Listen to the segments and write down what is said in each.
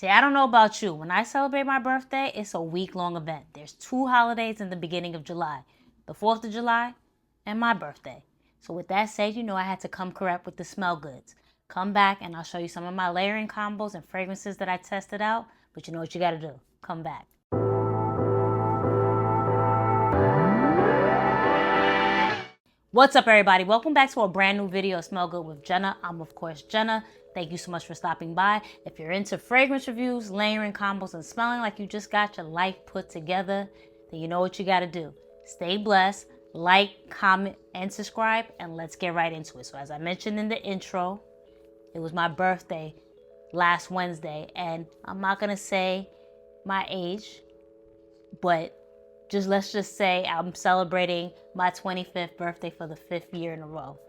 See, I don't know about you. When I celebrate my birthday, it's a week-long event. There's 2 holidays in the beginning of July. The 4th of July and my birthday. So with that said, you know I had to come correct with the smell goods. Come back and I'll show you some of my layering combos and fragrances that I tested out. But you know what you got to do. Come back. What's up, everybody? Welcome back to a brand new video of Smell Good with Jenna. I'm, of course, Jenna. Thank you so much for stopping by. If you're into fragrance reviews, layering combos, and smelling like you just got your life put together, then you know what you got to do. Stay blessed, like, comment, and subscribe, and let's get right into it. So as I mentioned in the intro, it was my birthday last Wednesday, and I'm not going to say my age, but let's just say I'm celebrating my 25th birthday for the 5th year in a row.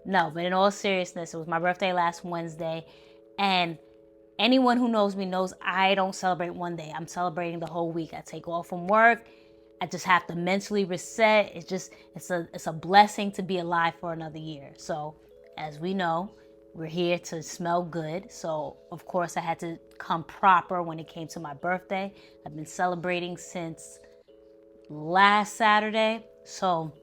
No, but in all seriousness, it was my birthday last Wednesday. And anyone who knows me knows I don't celebrate one day. I'm celebrating the whole week. I take off from work. I just have to mentally reset. It's a blessing to be alive for another year. So as we know, we're here to smell good. So of course I had to come proper when it came to my birthday. I've been celebrating since last Saturday. So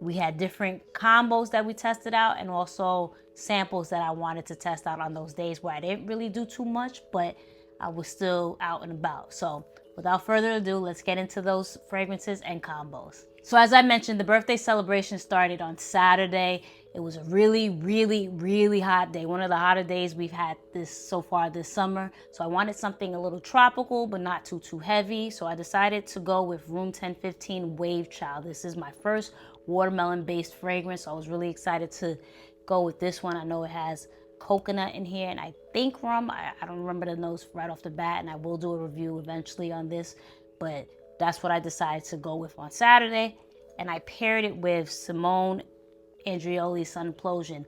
we had different combos that we tested out and also samples that I wanted to test out on those days where I didn't really do too much, but I was still out and about. So without further ado, let's get into those fragrances and combos. So as I mentioned, the birthday celebration started on Saturday. It was a really, really, really hot day. One of the hotter days we've had so far this summer. So I wanted something a little tropical, but not too heavy. So I decided to go with Room 1015 Wave Child. This is my first watermelon-based fragrance. So I was really excited to go with this one. I know it has coconut in here and I think rum. I don't remember the notes right off the bat, and I will do a review eventually on this, but that's what I decided to go with on Saturday. And I paired it with Simone Andrioli's Sun Implosion.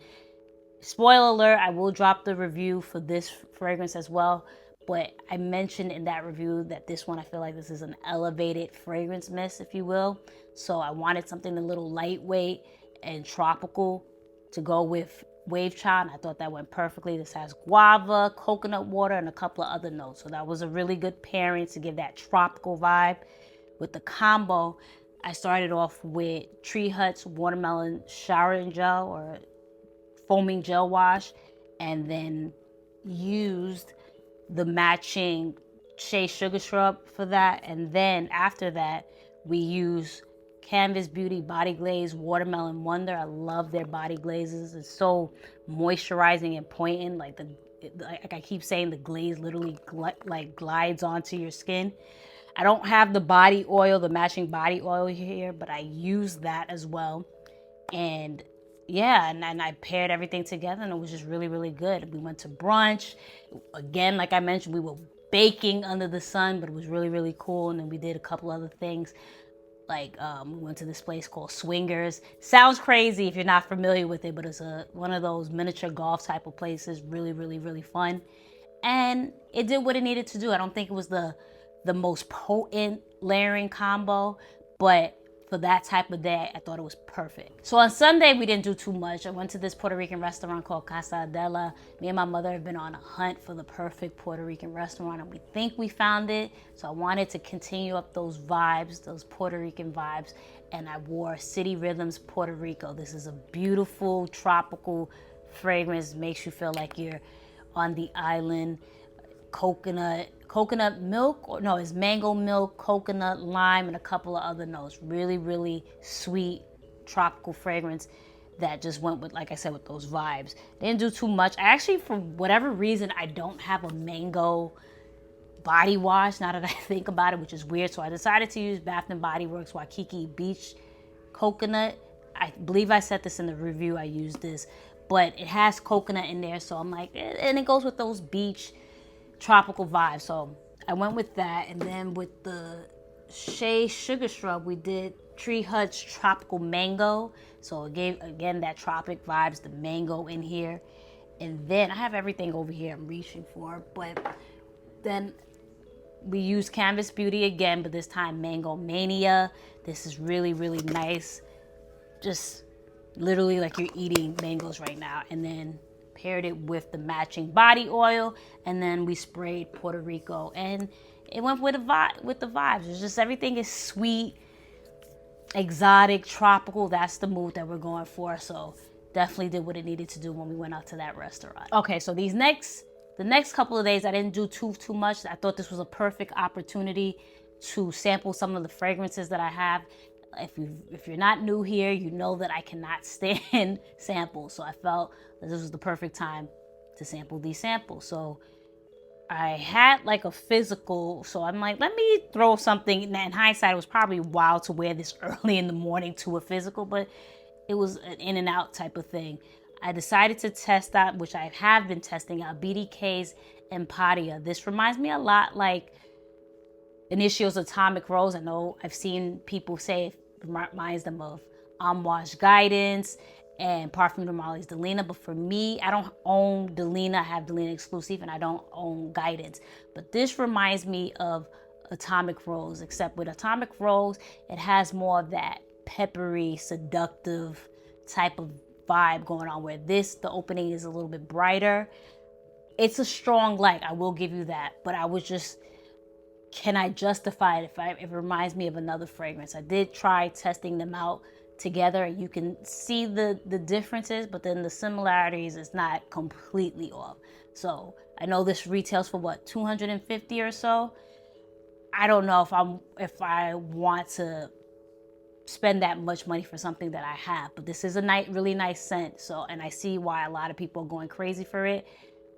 Spoiler alert, I will drop the review for this fragrance as well, but I mentioned in that review that this one, I feel like this is an elevated fragrance mist, if you will. So I wanted something a little lightweight and tropical to go with Wave Child, and I thought that went perfectly. This has guava, coconut water, and a couple of other notes. So that was a really good pairing to give that tropical vibe. With the combo, I started off with Tree Hut's Watermelon Shower and Gel or Foaming Gel Wash, and then used the matching Shea Sugar Shrub for that. And then after that, we used Canvas Beauty Body Glaze Watermelon Wonder. I love their body glazes. It's so moisturizing and poignant. Like I keep saying, the glaze literally glides onto your skin. I don't have the body oil, the matching body oil here, but I use that as well. And yeah, and I paired everything together and it was just really, really good. We went to brunch. Again, like I mentioned, we were baking under the sun, but it was really, really cool. And then we did a couple other things. Like we went to this place called Swingers. Sounds crazy if you're not familiar with it, but it's one of those miniature golf type of places. Really, really, really fun. And it did what it needed to do. I don't think it was the most potent layering combo, but for that type of day, I thought it was perfect. So on Sunday, we didn't do too much. I went to this Puerto Rican restaurant called Casa Adela. Me and my mother have been on a hunt for the perfect Puerto Rican restaurant, and we think we found it. So I wanted to continue up those vibes, those Puerto Rican vibes, and I wore City Rhythms Puerto Rico. This is a beautiful tropical fragrance. Makes you feel like you're on the island. Coconut milk, or no, it's mango milk, coconut, lime, and a couple of other notes. Really, really sweet tropical fragrance that just went with, like I said, with those vibes. Didn't do too much. I actually, for whatever reason, I don't have a mango body wash now that I think about it, which is weird. So I decided to use Bath & Body Works Waikiki Beach Coconut. I believe I said this in the review. I used this, but it has coconut in there. So I'm like, and it goes with those beach tropical vibes. So I went with that. And then with the Shea Sugar Shrub, we did Tree Hut's Tropical Mango. So it gave, again, that tropic vibes, the mango in here. And then I have everything over here I'm reaching for. But then we used Canvas Beauty again, but this time Mango Mania. This is really, really nice. Just literally like you're eating mangoes right now. And then paired it with the matching body oil, and then we sprayed Puerto Rico, and it went with the vibes. It's just everything is sweet, exotic, tropical. That's the mood that we're going for. So definitely did what it needed to do when we went out to that restaurant. Okay, so the next couple of days I didn't do too much. I thought this was a perfect opportunity to sample some of the fragrances that I have. If you're not new here, you know that I cannot stand samples. So I felt that this was the perfect time to sample these samples. So I had like a physical, so I'm like, let me throw something. In hindsight, it was probably wild to wear this early in the morning to a physical, but it was an in and out type of thing. I decided to test out, which I have been testing out, BDK's Impadia. This reminds me a lot like Initio's Atomic Rose. I know I've seen people say it reminds them of Wash Guidance and Parfum de Marley's Delina, but for me, I don't own Delina. I have Delina exclusive, and I don't own Guidance. But this reminds me of Atomic Rose, except with Atomic Rose, it has more of that peppery, seductive type of vibe going on, where this, the opening is a little bit brighter. It's a strong light, I will give you that, but I was just, can I justify it if it reminds me of another fragrance? I did try testing them out together, and you can see the differences, but then the similarities is not completely off. So I know this retails for what, $250 or so. I don't know if I want to spend that much money for something that I have, but this is a really nice scent. So, and I see why a lot of people are going crazy for it,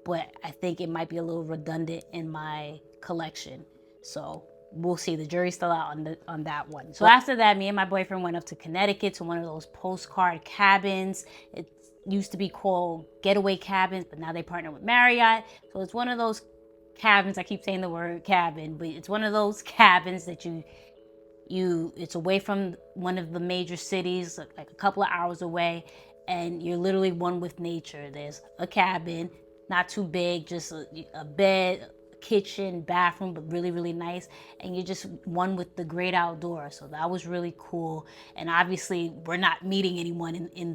but I think it might be a little redundant in my collection. So we'll see. The jury's still out on that one. So after that, me and my boyfriend went up to Connecticut to one of those postcard cabins. It used to be called Getaway Cabins, but now they partner with Marriott. So it's one of those cabins. I keep saying the word cabin, but it's one of those cabins that it's away from one of the major cities, like a couple of hours away, and you're literally one with nature. There's a cabin, not too big, just a bed, kitchen, bathroom, but really, really nice. And you're just one with the great outdoors. So that was really cool. And obviously we're not meeting anyone in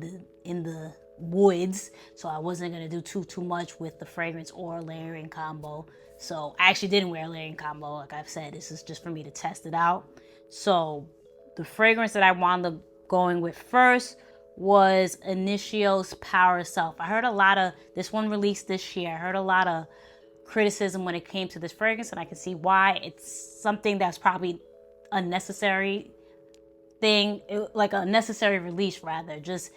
the woods. So I wasn't going to do too much with the fragrance or layering combo. So I actually didn't wear a layering combo. Like I've said, this is just for me to test it out. So the fragrance that I wound up going with first was Initio's Power Self. I heard a lot of, this one released this year, I heard a lot of criticism when it came to this fragrance, and I can see why. It's something that's probably unnecessary thing, like a necessary release rather. Just,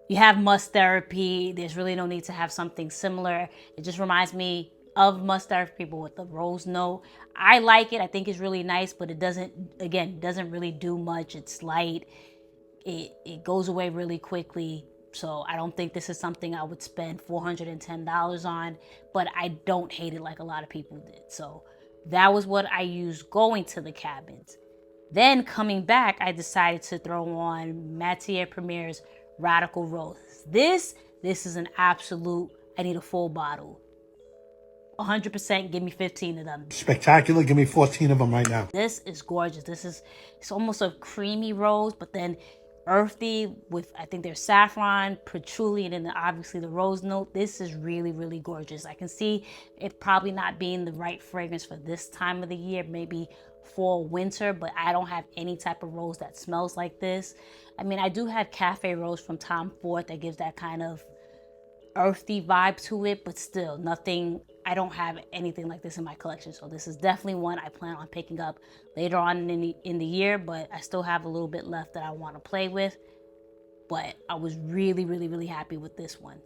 you have Must Therapy, there's really no need to have something similar. It just reminds me of Must Therapy, but with the rose note. I like it, I think it's really nice, but it doesn't really do much. It's light, it goes away really quickly. So I don't think this is something I would spend $410 on, but I don't hate it like a lot of people did. So that was what I used going to the cabins. Then coming back, I decided to throw on Matiere Premier's Radical Rose. This is an absolute, I need a full bottle. 100%, give me 15 of them. Spectacular, give me 14 of them right now. This is gorgeous. It's almost a creamy rose, but then earthy with, I think there's saffron, patchouli, and then obviously the rose note. This is really, really gorgeous. I can see it probably not being the right fragrance for this time of the year, maybe fall, winter, but I don't have any type of rose that smells like this. I mean, I do have Cafe Rose from Tom Ford that gives that kind of earthy vibe to it, but still nothing, I don't have anything like this in my collection. So this is definitely one I plan on picking up later on in the year, but I still have a little bit left that I want to play with. But I was really, really, really happy with this one.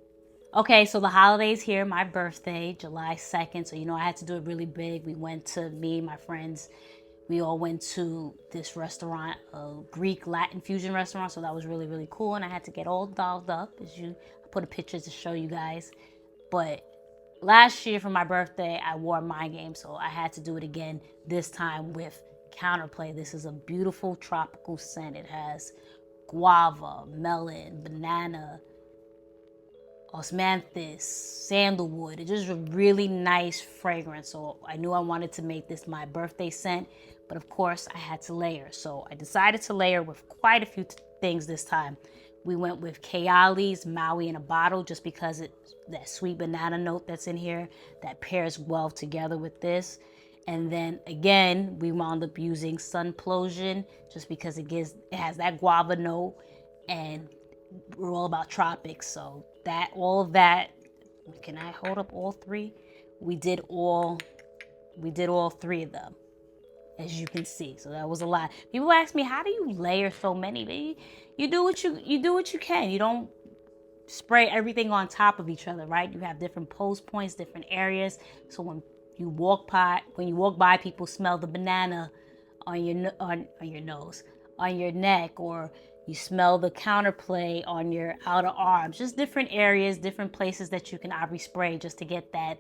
Okay, so the holidays here, my birthday, July 2nd. So, I had to do it really big. We went to, me, my friends, we all went to this restaurant, a Greek Latin fusion restaurant. So that was really, really cool. And I had to get all dolled up, I put a picture to show you guys. But last year for my birthday, I wore Mind Game. So I had to do it again, this time with Counterplay. This is a beautiful tropical scent. It has guava, melon, banana, osmanthus, sandalwood. It's just a really nice fragrance. So I knew I wanted to make this my birthday scent, but of course I had to layer. So I decided to layer with quite a few things this time. We went with Kayali's Maui in a Bottle just because that sweet banana note that's in here that pairs well together with this. And then again, we wound up using Sunplosion just because it has that guava note, and we're all about tropics. So all of that. Can I hold up all three? We did all three of them, as you can see. So that was a lot. People ask me, how do you layer so many? Baby, you do what you can. You don't spray everything on top of each other, right? You have different pose points, different areas. So when you walk by, people smell the banana on your nose, on your neck, or you smell the Counterplay on your outer arms. Just different areas, different places that you can spray just to get that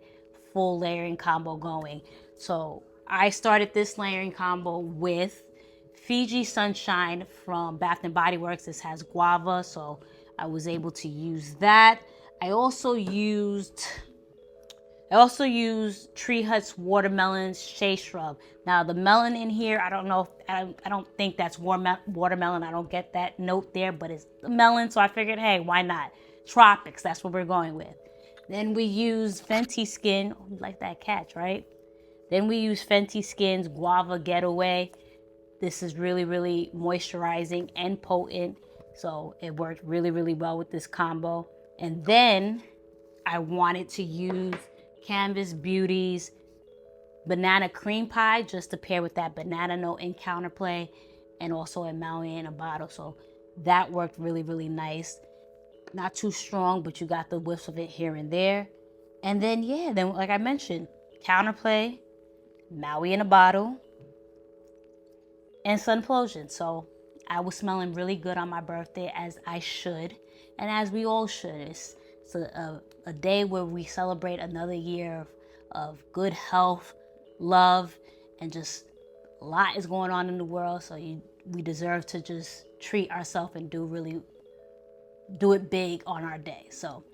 full layering combo going. So I started this layering combo with Fiji Sunshine from Bath and Body Works. This has guava, so I was able to use that. I also used Tree Hut's Watermelon Shea Shrub. Now the melon in here, I don't think that's watermelon. I don't get that note there, but it's the melon, so I figured, hey, why not? Tropics, that's what we're going with. Then we use Fenty Skin, like that catch, right? Then we use Fenty Skin's Guava Getaway. This is really, really moisturizing and potent, so it worked really, really well with this combo. And then I wanted to use Canvas Beauty's Banana Cream Pie just to pair with that banana note in Counterplay, and also a Maui in a Bottle. So that worked really, really nice. Not too strong, but you got the whiffs of it here and there. And then, like I mentioned, Counterplay, Maui in a Bottle, and Sunplosion. So I was smelling really good on my birthday, as I should, and as we all should. It's a day where we celebrate another year of good health, love, and just a lot is going on in the world. So we deserve to just treat ourselves and do it big on our day. So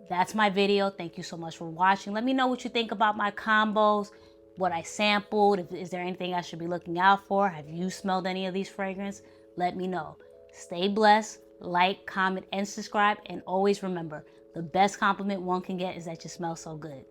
that's my video. Thank you so much for watching. Let me know what you think about my combos, what I sampled. Is there anything I should be looking out for? Have you smelled any of these fragrances? Let me know. Stay blessed. Like, comment, and subscribe. And always remember, the best compliment one can get is that you smell so good.